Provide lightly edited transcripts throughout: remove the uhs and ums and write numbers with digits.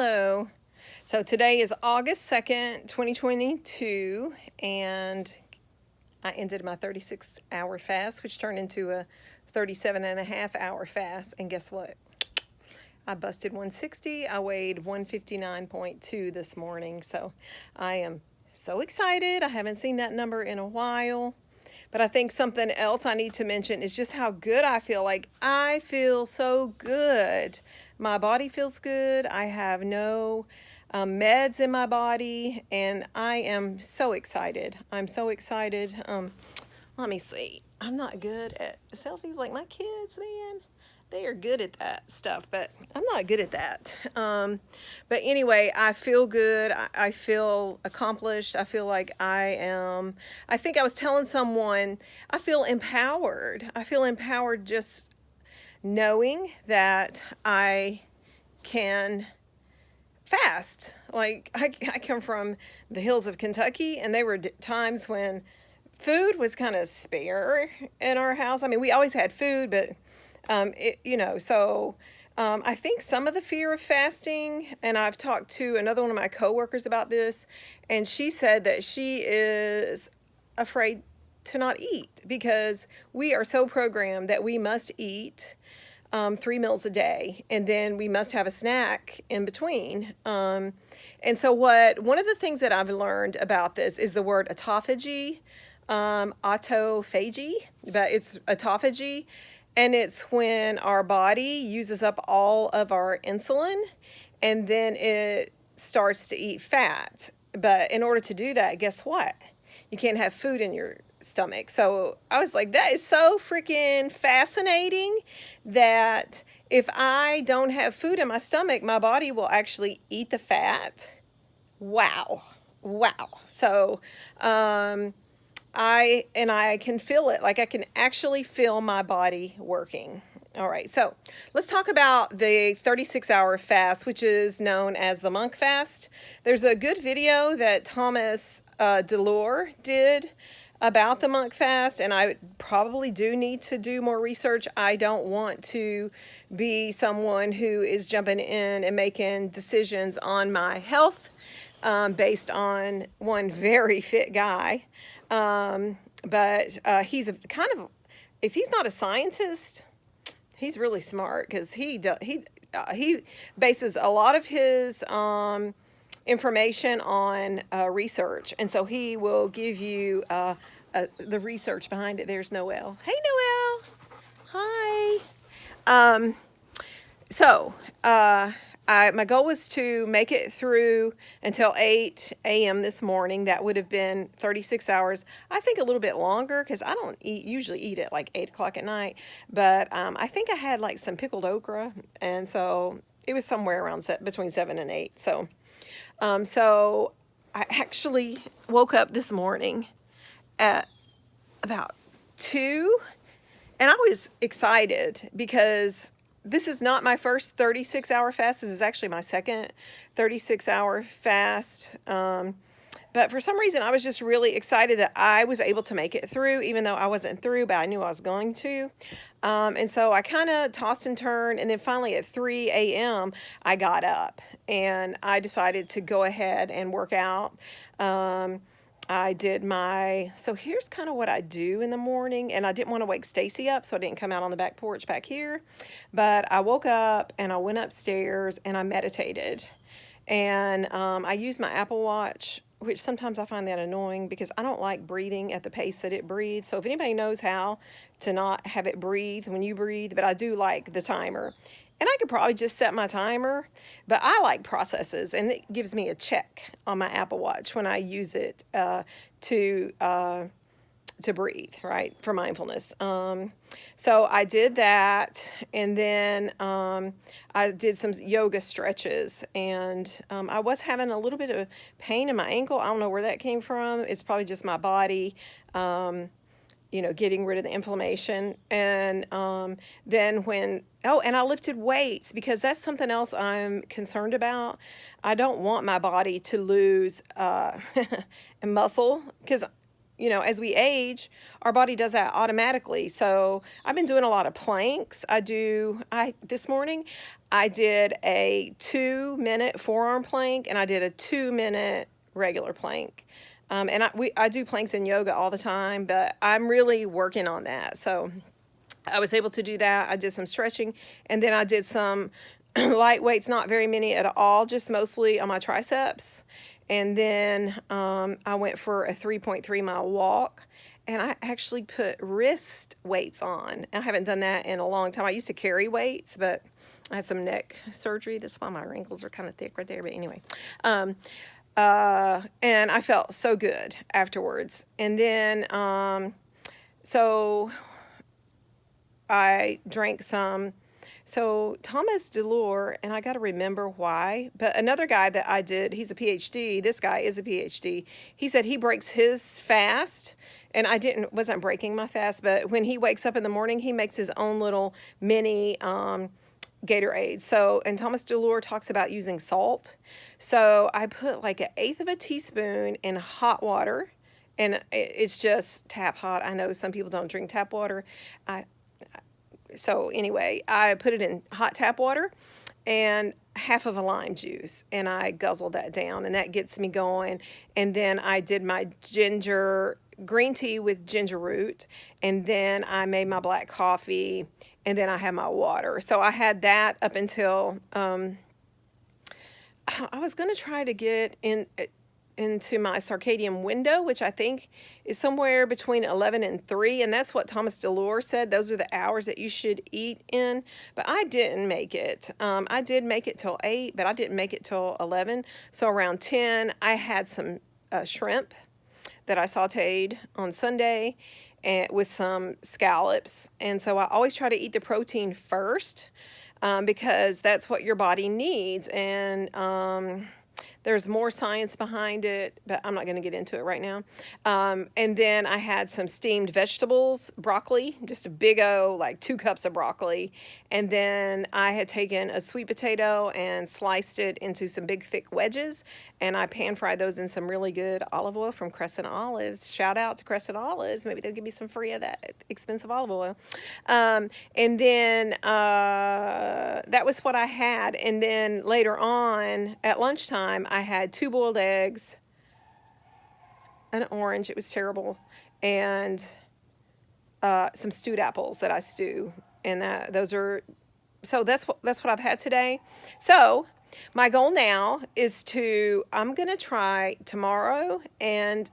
Hello. So today is August 2nd, 2022, and I ended my 36-hour fast, which turned into a 37.5-hour fast. And guess what? I busted 160. I weighed 159.2 this morning. So I am so excited. I haven't seen that number in a while. But I think something else I need to mention is just how good I feel. Like, I feel so good. My body feels good. I have no meds in my body, and I am so excited. I'm so excited. Let me see. I'm not good at selfies like my kids, man. They are good at that stuff, but I'm not good at that. But anyway, I feel good. I feel accomplished. I feel like I think I was telling someone, I feel empowered. I feel empowered just knowing that I can fast. Like, I come from the hills of Kentucky, and there were times when food was kind of spare in our house. I mean, we always had food, but I think some of the fear of fasting, and I've talked to another one of my coworkers about this, and she said that she is afraid to not eat because we are so programmed that we must eat 3 meals a day, and then we must have a snack in between. And so one of the things that I've learned about this is the word autophagy, autophagy, but it's autophagy. And it's when our body uses up all of our insulin, and then it starts to eat fat. But in order to do that, guess what? You can't have food in your stomach. So I was like, that is so freaking fascinating that if I don't have food in my stomach, my body will actually eat the fat. Wow. So, I can feel it. Like, I can actually feel my body working. All right, so let's talk about the 36-hour fast, which is known as the monk fast. There's a good video that Thomas Delore did about the monk fast, and I probably do need to do more research. I don't want to be someone who is jumping in and making decisions on my health based on one very fit guy. But he's a kind of, if he's not a scientist, he's really smart, because he bases a lot of his information on research, and so he will give you the research behind it. There's Noelle. Hey, Noelle. Hi. So my goal was to make it through until 8 a.m. this morning. That would have been 36 hours. I think a little bit longer, because I don't usually eat at like 8 o'clock at night. But I think I had like some pickled okra, and so it was somewhere around between 7 and 8. So I actually woke up this morning at about 2, and I was excited because this is not my first 36-hour fast. This is actually my second 36-hour fast. But for some reason, I was just really excited that I was able to make it through, even though I wasn't through, but I knew I was going to. And so I kind of tossed and turned, and then finally at 3 a.m., I got up, and I decided to go ahead and work out. I did so here's kind of what I do in the morning, and I didn't want to wake Stacy up, so I didn't come out on the back porch back here, but I woke up and I went upstairs and I meditated, and I used my Apple Watch, which sometimes I find that annoying because I don't like breathing at the pace that it breathes. So if anybody knows how to not have it breathe when you breathe, but I do like the timer. And I could probably just set my timer, but I like processes, and it gives me a check on my Apple Watch when I use it to breathe, right, for mindfulness. So I did that, and then I did some yoga stretches, and I was having a little bit of pain in my ankle. I don't know where that came from. It's probably just my body getting rid of the inflammation. And then and I lifted weights, because that's something else I'm concerned about. I don't want my body to lose muscle, because as we age, our body does that automatically. So I've been doing a lot of planks. This morning, I did a 2-minute forearm plank and I did a 2-minute regular plank. And I do planks in yoga all the time, but I'm really working on that. So I was able to do that. I did some stretching, and then I did some light weights, not very many at all, just mostly on my triceps. And then I went for a 3.3-mile walk, and I actually put wrist weights on. I haven't done that in a long time. I used to carry weights, but I had some neck surgery. That's why my wrinkles are kind of thick right there. But anyway, and I felt so good afterwards. And then, so I drank some. So Thomas DeLure, and I got to remember why, but another guy that I did, he's a PhD. This guy is a PhD. He said he breaks his fast, and wasn't breaking my fast, but when he wakes up in the morning, he makes his own little mini Gatorade. So, and Thomas DeLure talks about using salt. So I put like 1/8 of a teaspoon in hot water, and it's just tap hot. I know some people don't drink tap water. So anyway, I put it in hot tap water and half of a lime juice, and I guzzled that down, and that gets me going. And then I did my green tea with ginger root, and then I made my black coffee, and then I had my water. So I had that up until I was going to try to get into my circadian window, which I think is somewhere between 11 and 3, and that's what Thomas DeLure said. Those are the hours that you should eat in, but I didn't make it. I did make it till 8, but I didn't make it till 11. So around 10, I had some shrimp that I sauteed on Sunday and with some scallops, and so I always try to eat the protein first because that's what your body needs, and there's more science behind it, but I'm not going to get into it right now. And then I had some steamed vegetables, broccoli, just a big like 2 cups of broccoli. And then I had taken a sweet potato and sliced it into some big thick wedges. And I pan fried those in some really good olive oil from Crescent Olives. Shout out to Crescent Olives. Maybe they'll give me some free of that expensive olive oil. And then that was what I had. And then later on at lunchtime, I had 2 boiled eggs, an orange, it was terrible, and some stewed apples that I stew. And that's what I've had today. So my goal now is I'm going to try tomorrow and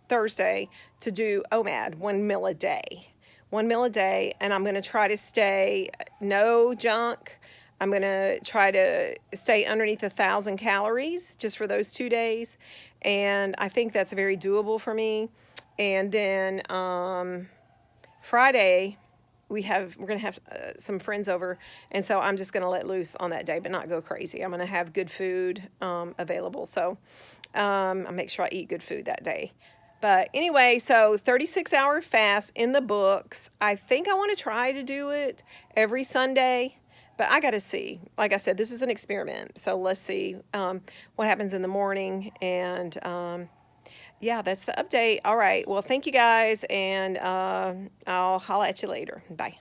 Thursday to do OMAD, 1 meal a day. 1 meal a day, and I'm going to try to stay no junk. I'm going to try to stay underneath 1,000 calories just for those 2 days. And I think that's very doable for me. And then Friday, we're going to have some friends over. And so I'm just going to let loose on that day, but not go crazy. I'm going to have good food available. So I'll make sure I eat good food that day. But anyway, so 36-hour fast in the books. I think I want to try to do it every Sunday. But I got to see. Like I said, this is an experiment. So let's see what happens in the morning. And yeah, that's the update. All right. Well, thank you guys. And I'll holla at you later. Bye.